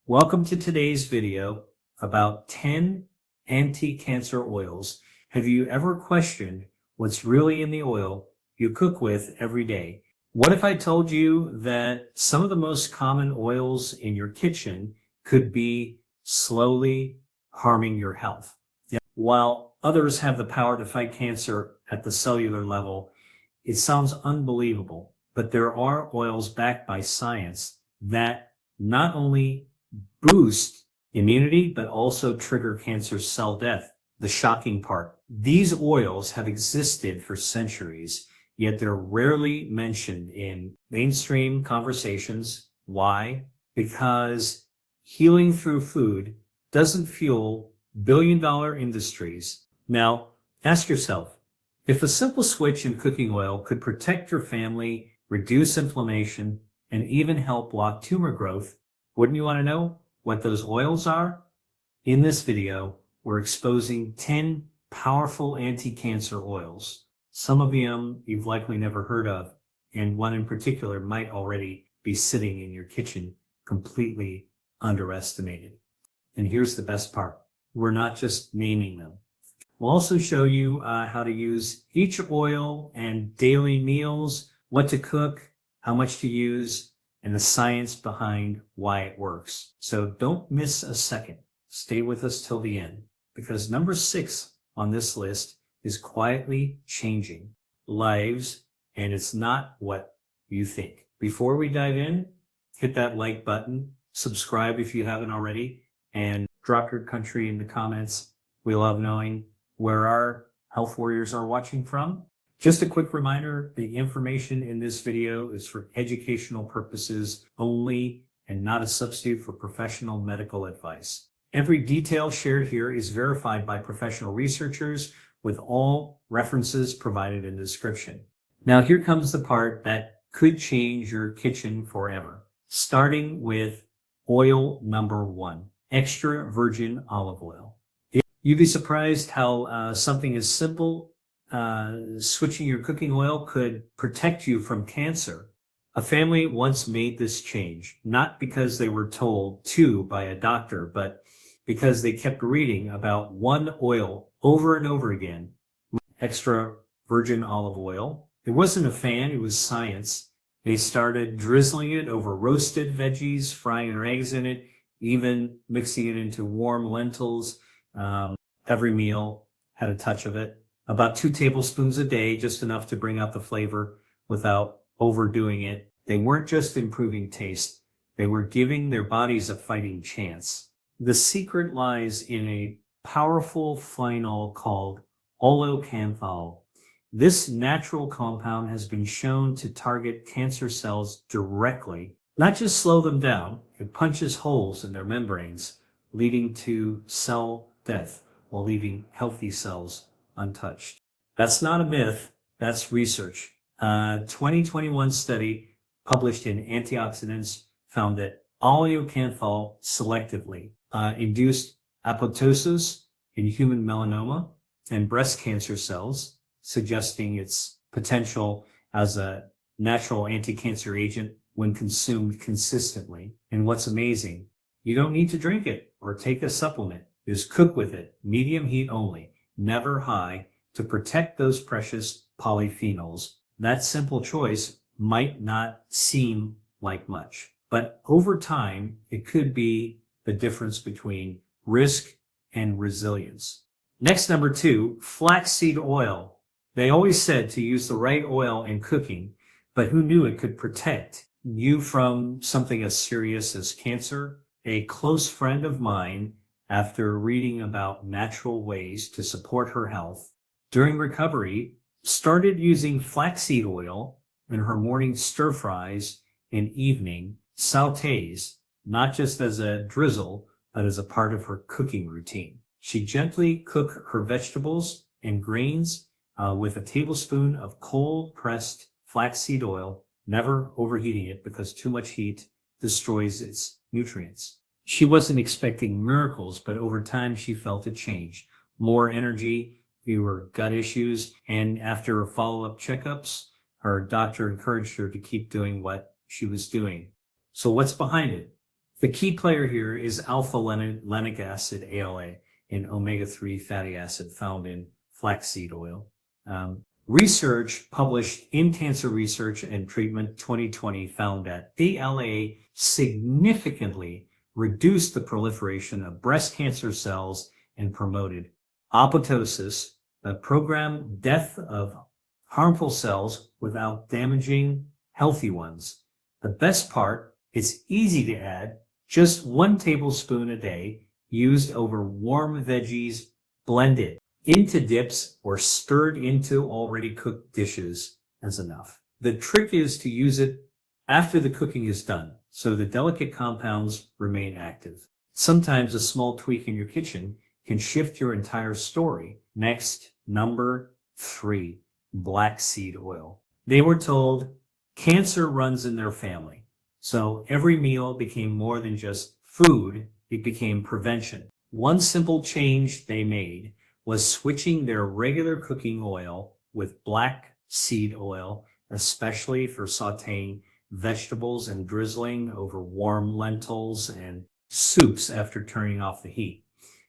Welcome to today's video about 10 anti-cancer oils. Have you ever questioned what's really in the oil you cook with every day? What if I told you that some of the most common oils in your kitchen could be slowly harming your health? While others have the power to fight cancer at the cellular level, it sounds unbelievable, but there are oils backed by science that not only boost immunity, but also trigger cancer cell death. The shocking part. These oils have existed for centuries, yet they're rarely mentioned in mainstream conversations. Why? Because healing through food doesn't fuel billion-dollar industries. Now, ask yourself, if a simple switch in cooking oil could protect your family, reduce inflammation, and even help block tumor growth, wouldn't you want to know what those oils are? In this video, we're exposing 10 powerful anti-cancer oils. Some of them you've likely never heard of, and one in particular might already be sitting in your kitchen completely underestimated. And here's the best part. We're not just naming them. We'll also show you how to use each oil and daily meals, what to cook, how much to use, and the science behind why it works. So don't miss a second. Stay with us till the end, because number 6 on this list is quietly changing lives, and it's not what you think. Before we dive in, hit that like button, subscribe if you haven't already, and drop your country in the comments. We love knowing where our health warriors are watching from. Just a quick reminder, the information in this video is for educational purposes only and not a substitute for professional medical advice. Every detail shared here is verified by professional researchers with all references provided in the description. Now here comes the part that could change your kitchen forever. Starting with oil number 1, extra virgin olive oil. You'd be surprised how something as simple switching your cooking oil could protect you from cancer. A family once made this change, not because they were told to by a doctor, but because they kept reading about one oil over and over again, extra virgin olive oil. It wasn't a fan, it was science. They started drizzling it over roasted veggies, frying their eggs in it, even mixing it into warm lentils. Every meal had a touch of it. About 2 tablespoons a day, just enough to bring out the flavor without overdoing it. They weren't just improving taste. They were giving their bodies a fighting chance. The secret lies in a powerful phenol called oleocanthal. This natural compound has been shown to target cancer cells directly, not just slow them down. It punches holes in their membranes, leading to cell death while leaving healthy cells untouched. That's not a myth, that's research. A 2021 study published in Antioxidants found that oleocanthal selectively induced apoptosis in human melanoma and breast cancer cells, suggesting its potential as a natural anti-cancer agent when consumed consistently. And what's amazing, you don't need to drink it or take a supplement. Just cook with it, medium heat only, never high, to protect those precious polyphenols. That simple choice might not seem like much, but over time, it could be the difference between risk and resilience. Next, number 2, flaxseed oil. They always said to use the right oil in cooking, but who knew it could protect you from something as serious as cancer? A close friend of mine, after reading about natural ways to support her health during recovery, started using flaxseed oil in her morning stir fries and evening sautés, not just as a drizzle, but as a part of her cooking routine. She gently cooked her vegetables and grains with a tablespoon of cold-pressed flaxseed oil, never overheating it because too much heat destroys its nutrients. She wasn't expecting miracles, but over time she felt a change. More energy, fewer gut issues, and after follow-up checkups, her doctor encouraged her to keep doing what she was doing. So what's behind it? The key player here is alpha-linoleic acid, ALA, and omega-3 fatty acid found in flaxseed oil. Research published in Cancer Research and Treatment 2020 found that ALA significantly reduced the proliferation of breast cancer cells and promoted apoptosis, the programmed death of harmful cells without damaging healthy ones. The best part, it's easy to add, just 1 tablespoon a day, used over warm veggies, blended into dips or stirred into already cooked dishes as enough. The trick is to use it after the cooking is done, so the delicate compounds remain active. Sometimes a small tweak in your kitchen can shift your entire story. Next, number 3, black seed oil. They were told cancer runs in their family. So every meal became more than just food, it became prevention. One simple change they made was switching their regular cooking oil with black seed oil, especially for sauteing vegetables and drizzling over warm lentils and soups after turning off the heat.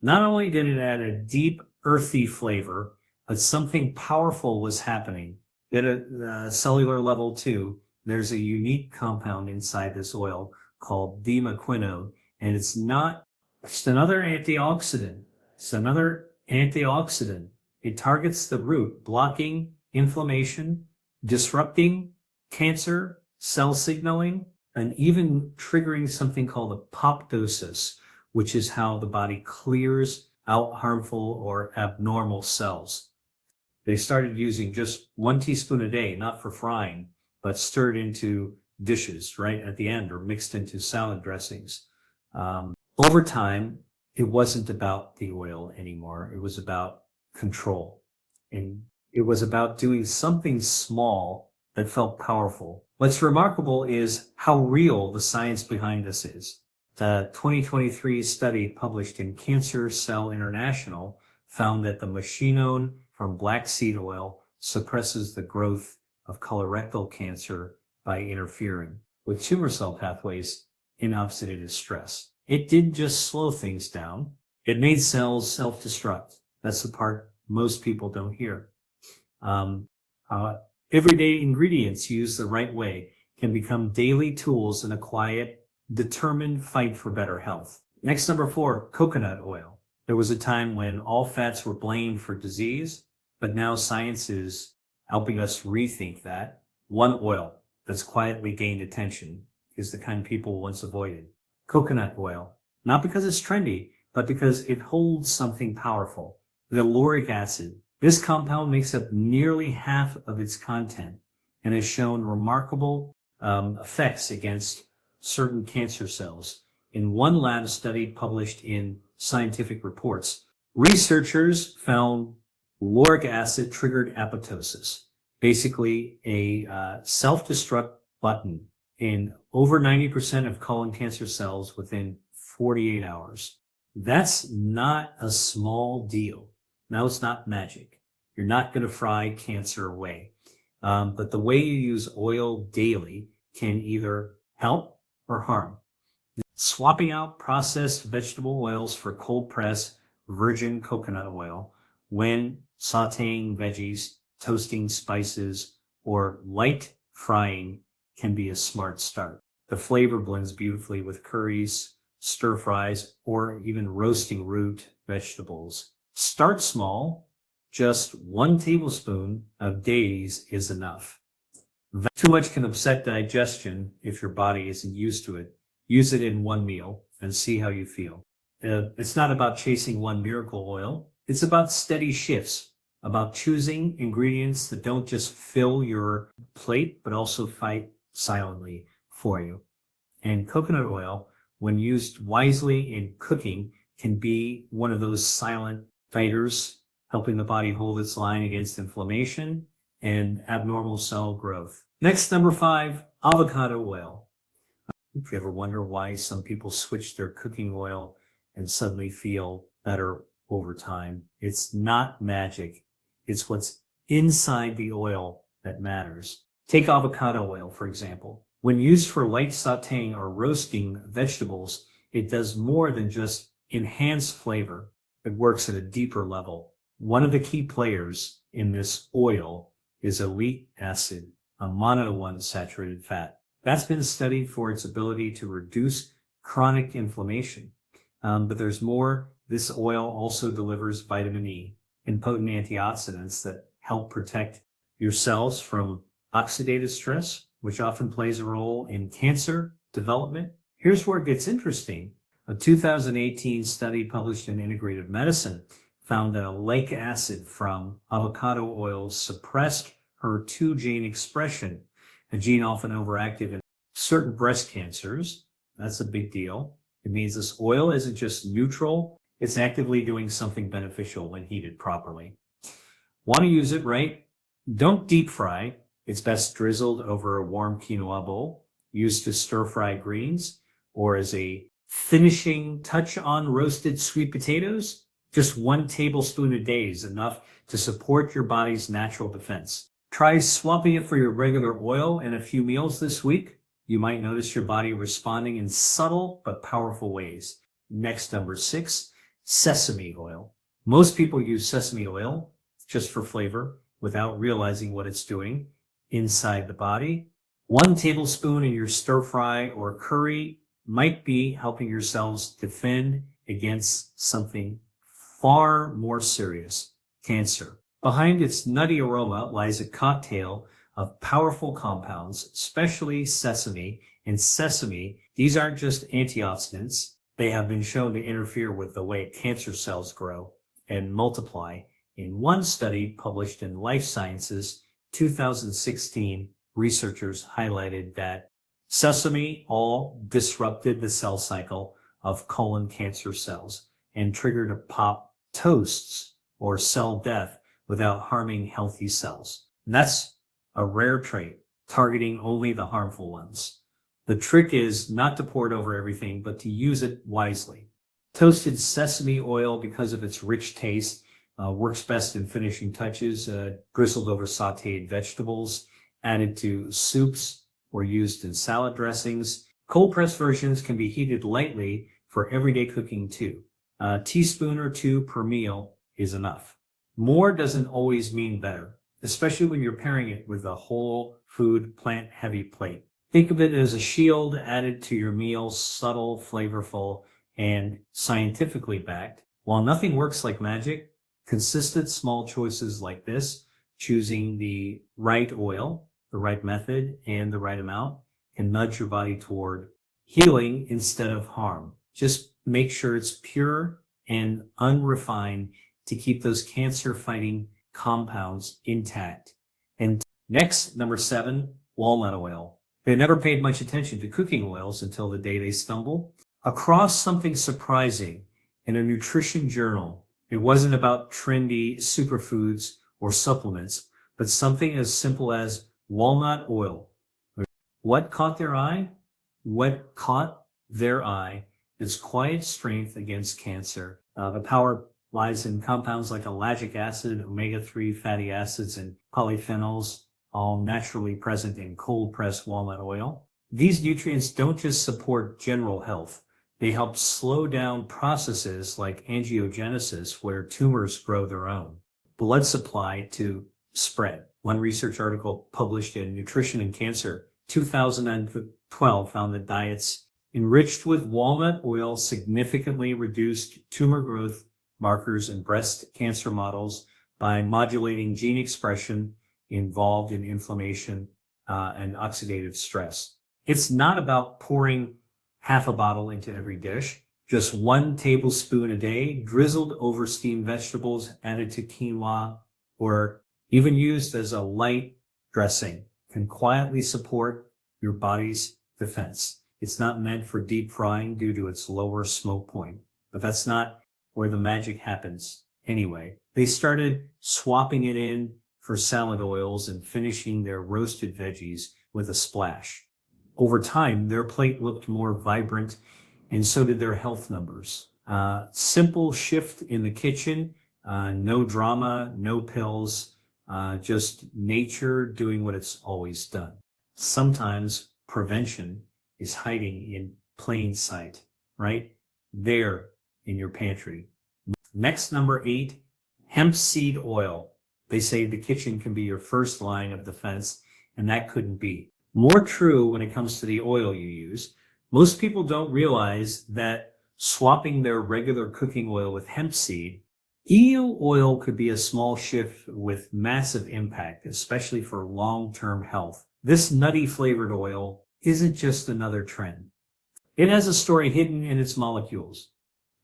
Not only did it add a deep, earthy flavor, but something powerful was happening. At a cellular level too, there's a unique compound inside this oil called dimequinone, and it's another antioxidant. It's another antioxidant. It targets the root, blocking inflammation, disrupting cancer cell signaling, and even triggering something called apoptosis, which is how the body clears out harmful or abnormal cells. They started using just 1 teaspoon a day, not for frying, but stirred into dishes right at the end or mixed into salad dressings. Over time, it wasn't about the oil anymore. It was about control. And it was about doing something small that felt powerful. What's remarkable is how real the science behind this is. The 2023 study published in Cancer Cell International found that the machinone from black seed oil suppresses the growth of colorectal cancer by interfering with tumor cell pathways in oxidative stress. It didn't just slow things down. It made cells self-destruct. That's the part most people don't hear. Everyday ingredients used the right way can become daily tools in a quiet, determined fight for better health. Next, number 4, coconut oil. There was a time when all fats were blamed for disease, but now science is helping us rethink that. One oil that's quietly gained attention is the kind people once avoided. Coconut oil. Not because it's trendy, but because it holds something powerful. The lauric acid. This compound makes up nearly half of its content and has shown remarkable effects against certain cancer cells. In one lab study published in Scientific Reports, researchers found lauric acid triggered apoptosis, basically a self-destruct button in over 90% of colon cancer cells within 48 hours. That's not a small deal. Now, it's not magic. You're not going to fry cancer away. But the way you use oil daily can either help or harm. Swapping out processed vegetable oils for cold press virgin coconut oil when sauteing veggies, toasting spices, or light frying can be a smart start. The flavor blends beautifully with curries, stir fries, or even roasting root vegetables. Start small. Just 1 tablespoon of days is enough. Too much can upset digestion if your body isn't used to it. Use it in one meal and see how you feel. It's not about chasing one miracle oil. It's about steady shifts, about choosing ingredients that don't just fill your plate, but also fight silently for you. And coconut oil, when used wisely in cooking, can be one of those silent fighters, helping the body hold its line against inflammation and abnormal cell growth. Next, number 5, avocado oil. If you ever wonder why some people switch their cooking oil and suddenly feel better over time, it's not magic. It's what's inside the oil that matters. Take avocado oil, for example. When used for light sauteing or roasting vegetables, it does more than just enhance flavor. It works at a deeper level. One of the key players in this oil is oleic acid, a monounsaturated fat. That's been studied for its ability to reduce chronic inflammation. But there's more. This oil also delivers vitamin E and potent antioxidants that help protect your cells from oxidative stress, which often plays a role in cancer development. Here's where it gets interesting. A 2018 study published in Integrative Medicine found that oleic acid from avocado oils suppressed HER2 gene expression, a gene often overactive in certain breast cancers. That's a big deal. It means this oil isn't just neutral, it's actively doing something beneficial when heated properly. Want to use it right? Don't deep fry. It's best drizzled over a warm quinoa bowl, used to stir fry greens, or as a finishing touch on roasted sweet potatoes. Just 1 tablespoon a day is enough to support your body's natural defense. Try swapping it for your regular oil in a few meals this week. You might notice your body responding in subtle but powerful ways. Next, number 6, sesame oil. Most people use sesame oil just for flavor without realizing what it's doing inside the body. 1 tablespoon in your stir fry or curry might be helping your cells defend against something far more serious, cancer. Behind its nutty aroma lies a cocktail of powerful compounds, especially sesame. And sesame, these aren't just antioxidants. They have been shown to interfere with the way cancer cells grow and multiply. In one study published in Life Sciences, 2016, researchers highlighted that sesame oil disrupted the cell cycle of colon cancer cells and triggered apoptosis, or cell death, without harming healthy cells. And that's a rare trait, targeting only the harmful ones. The trick is not to pour it over everything, but to use it wisely. Toasted sesame oil, because of its rich taste, works best in finishing touches, drizzled over sauteed vegetables, added to soups, or used in salad dressings. Cold press versions can be heated lightly for everyday cooking too. A teaspoon or 2 per meal is enough. More doesn't always mean better, especially when you're pairing it with a whole food, plant-heavy plate. Think of it as a shield added to your meal, subtle, flavorful, and scientifically backed. While nothing works like magic, consistent small choices like this, choosing the right oil, the right method, and the right amount, can nudge your body toward healing instead of harm. Just make sure it's pure and unrefined to keep those cancer-fighting compounds intact. And next, number 7, walnut oil. They never paid much attention to cooking oils until the day they stumbled across something surprising in a nutrition journal. It wasn't about trendy superfoods or supplements, but something as simple as walnut oil. What caught their eye? What caught their eye is quiet strength against cancer. The power lies in compounds like ellagic acid, omega-3 fatty acids, and polyphenols, all naturally present in cold-pressed walnut oil. These nutrients don't just support general health. They help slow down processes like angiogenesis, where tumors grow their own. Blood supply to spread. One research article published in Nutrition and Cancer 2012 found that diets enriched with walnut oil significantly reduced tumor growth markers in breast cancer models by modulating gene expression involved in inflammation and oxidative stress. It's not about pouring half a bottle into every dish. Just 1 tablespoon a day, drizzled over steamed vegetables, added to quinoa, or even used as a light dressing, can quietly support your body's defense. It's not meant for deep frying due to its lower smoke point, but that's not where the magic happens anyway. They started swapping it in for salad oils and finishing their roasted veggies with a splash. Over time, their plate looked more vibrant, and so did their health numbers. Simple shift in the kitchen, no drama, no pills, just nature doing what it's always done. Sometimes prevention is hiding in plain sight, right there in your pantry. Next, number 8, hemp seed oil. They say the kitchen can be your first line of defense, and that couldn't be more true when it comes to the oil you use. Most people don't realize that swapping their regular cooking oil with hemp seed, eel oil could be a small shift with massive impact, especially for long-term health. This nutty flavored oil isn't just another trend. It has a story hidden in its molecules.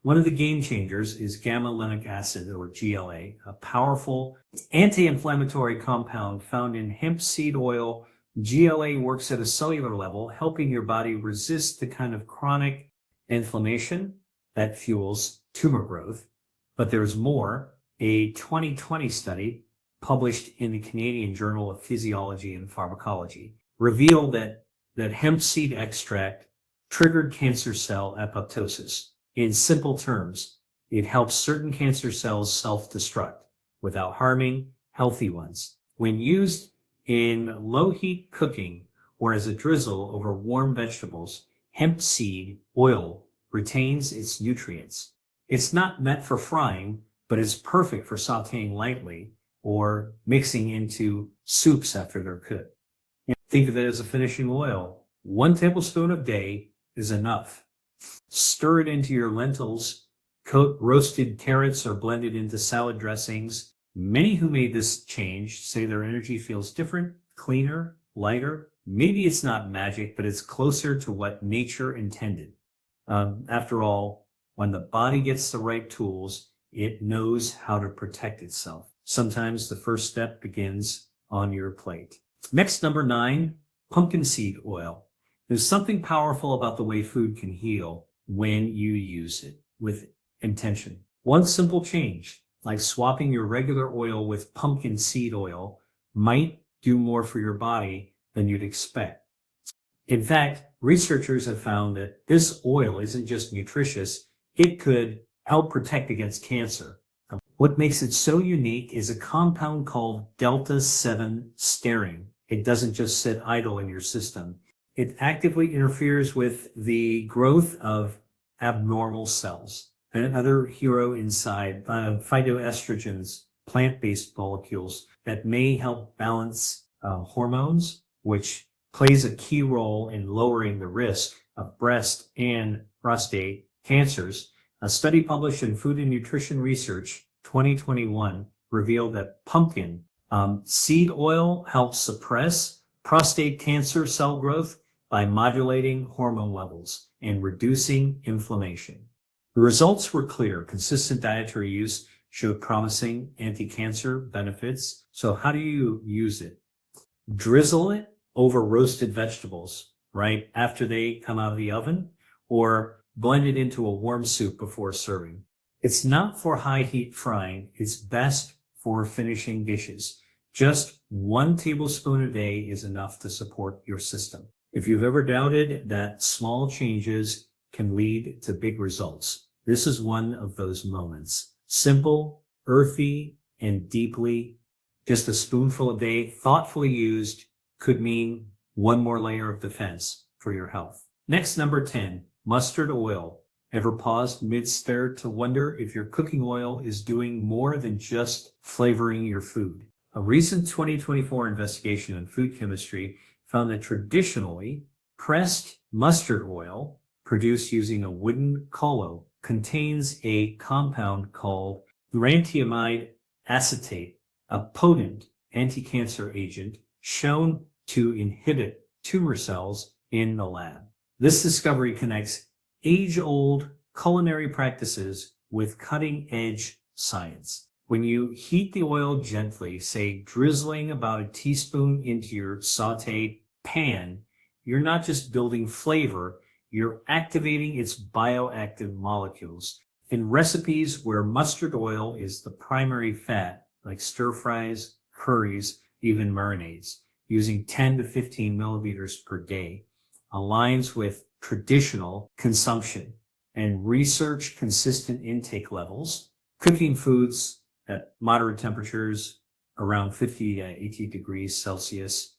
One of the game changers is gamma-linic acid, or GLA, a powerful anti-inflammatory compound found in hemp seed oil. GLA works at a cellular level, helping your body resist the kind of chronic inflammation that fuels tumor growth. But there's more. A 2020 study published in the Canadian Journal of Physiology and Pharmacology revealed that hemp seed extract triggered cancer cell apoptosis. In simple terms, it helps certain cancer cells self-destruct without harming healthy ones. When used in low-heat cooking or as a drizzle over warm vegetables, hemp seed oil retains its nutrients. It's not meant for frying, but is perfect for sautéing lightly or mixing into soups after they're cooked. Think of it as a finishing oil. 1 tablespoon a day is enough. Stir it into your lentils. Coat roasted carrots or blend it into salad dressings. Many who made this change say their energy feels different, cleaner, lighter. Maybe it's not magic, but it's closer to what nature intended. After all, when the body gets the right tools, it knows how to protect itself. Sometimes the first step begins on your plate. Next, number 9, pumpkin seed oil. There's something powerful about the way food can heal when you use it with intention. One simple change, like swapping your regular oil with pumpkin seed oil, might do more for your body than you'd expect. In fact, researchers have found that this oil isn't just nutritious, it could help protect against cancer. What makes it so unique is a compound called delta-7 stearin. It doesn't just sit idle in your system. It actively interferes with the growth of abnormal cells. Another hero inside, phytoestrogens, plant-based molecules that may help balance hormones, which plays a key role in lowering the risk of breast and prostate cancers. A study published in Food and Nutrition Research 2021 revealed that pumpkin seed oil helps suppress prostate cancer cell growth by modulating hormone levels and reducing inflammation. The results were clear. Consistent dietary use showed promising anti-cancer benefits. So how do you use it? Drizzle it over roasted vegetables right after they come out of the oven, or blend it into a warm soup before serving. It's not for high heat frying. It's best for finishing dishes. Just 1 tablespoon a day is enough to support your system. If you've ever doubted that small changes can lead to big results, this is one of those moments. Simple, earthy, and deeply, just a spoonful a day, thoughtfully used, could mean one more layer of defense for your health. Next, number 10, mustard oil. Ever paused mid-stir to wonder if your cooking oil is doing more than just flavoring your food? A recent 2024 investigation in food chemistry found that traditionally pressed mustard oil produced using a wooden collo contains a compound called uranthiamide acetate, a potent anti-cancer agent shown to inhibit tumor cells in the lab. This discovery connects age-old culinary practices with cutting-edge science. When you heat the oil gently, say drizzling about a teaspoon into your sauteed pan, you're not just building flavor, you're activating its bioactive molecules. In recipes where mustard oil is the primary fat, like stir fries, curries, even marinades, using 10 to 15 milliliters per day, aligns with traditional consumption and research consistent intake levels. Cooking foods at moderate temperatures around 50 to 80 degrees Celsius,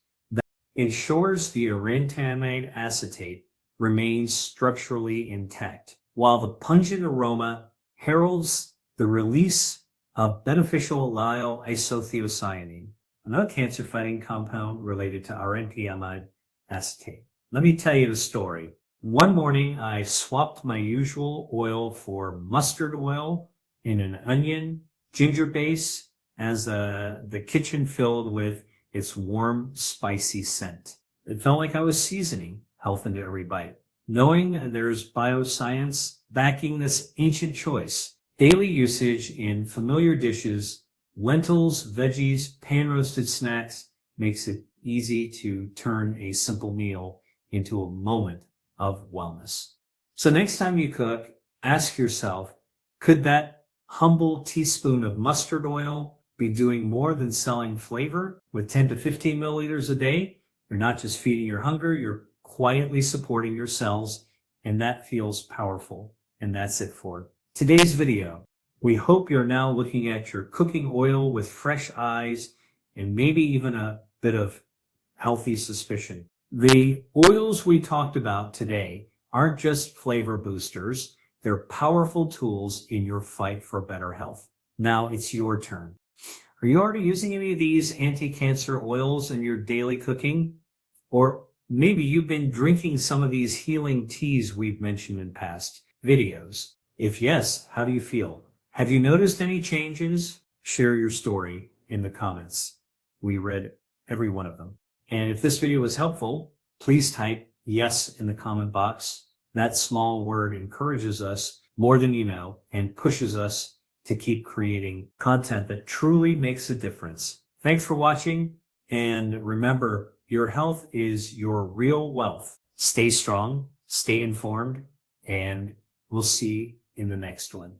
ensures the arentamide acetate remains structurally intact, while the pungent aroma heralds the release of beneficial allyl isothiocyanine, another cancer-fighting compound related to arentamide acetate. Let me tell you the story. One morning, I swapped my usual oil for mustard oil in an onion ginger base as the kitchen filled with its warm, spicy scent. It felt like I was seasoning health into every bite. Knowing there's bioscience backing this ancient choice, daily usage in familiar dishes, lentils, veggies, pan-roasted snacks makes it easy to turn a simple meal into a moment of wellness. So next time you cook, ask yourself, could that humble teaspoon of mustard oil be doing more than selling flavor? With 10 to 15 milliliters a day, you're not just feeding your hunger, you're quietly supporting your cells, and that feels powerful. And that's it for today's video. We hope you're now looking at your cooking oil with fresh eyes and maybe even a bit of healthy suspicion. The oils we talked about today aren't just flavor boosters. They're powerful tools in your fight for better health. Now it's your turn. Are you already using any of these anti-cancer oils in your daily cooking? Or maybe you've been drinking some of these healing teas we've mentioned in past videos. If yes, how do you feel? Have you noticed any changes? Share your story in the comments. We read every one of them. And if this video was helpful, please type yes in the comment box. That small word encourages us more than you know and pushes us to keep creating content that truly makes a difference. Thanks for watching, and remember, your health is your real wealth. Stay strong, stay informed, and we'll see you in the next one.